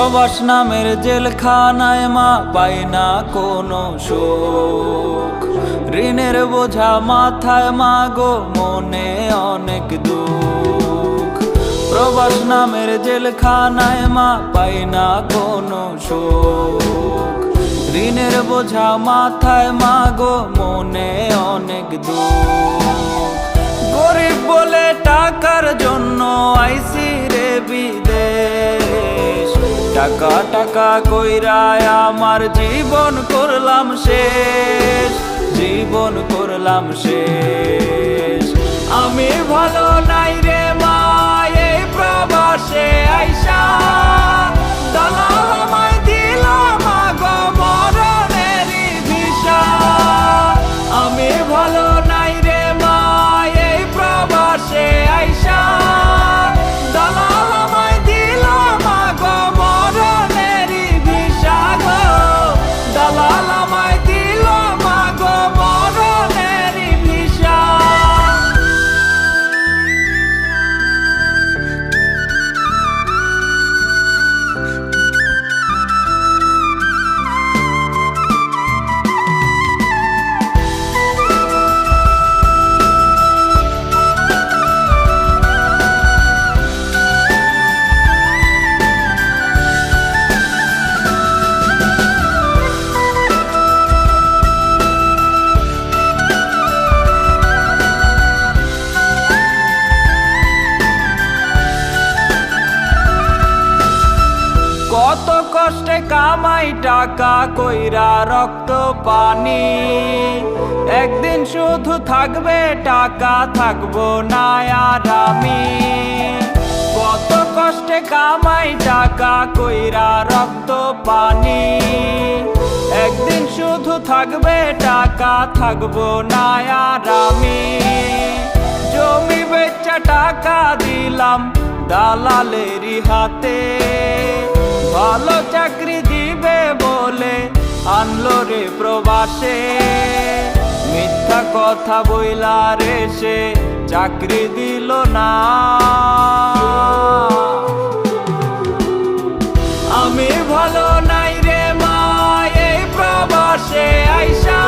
প্রবাস নামের জেলখানায় মা পায় না কোনো সুখ, ঋণের বোঝা মাথায় মা গো মনে অনেক দুঃখ। প্রবাস নামের জেলখানায় মা পায় না কোনো সুখ, ঋণের বোঝা মাথায় মা গো মনে অনেক দুঃখ। গরিব বলে টাকার জন্য আইসি রে বিদেশ, টাকা টাকা কইরা আমার জীবন করলাম শেষ, জীবন করলাম শেষ। আমি ভালো নাই রে মা এই প্রবাসে আইসা, দালাল আমায় দিল মা গো মরণেরই ভিসা। আমি ভালো নাই রে মা এই প্রবাসে আইসা, দালাল আমায় দিল মা গো মরণেরই ভিসা গো, দালাল আমায় দিল মা গো মরণেরই ভিসা। কত কষ্টে কামাই টাকা কইরা রক্ত পানি, একদিন শুধু থাকবে টাকা থাকবো না আর আমি। কত কষ্টে কামাই টাকা কইরা রক্ত পানি, একদিন শুধু থাকবে টাকা থাকবো না আর আমি। জমি বেচা টাকা দিলাম দালালেরই হাতে, ভালো চাকরি দিবে বলে আনলো রে প্রবাসে, মিথ্যা কথা বইলা রে সে চাকরি দিল না। আমি ভালো নাই রে মা এই প্রবাসে আইসা,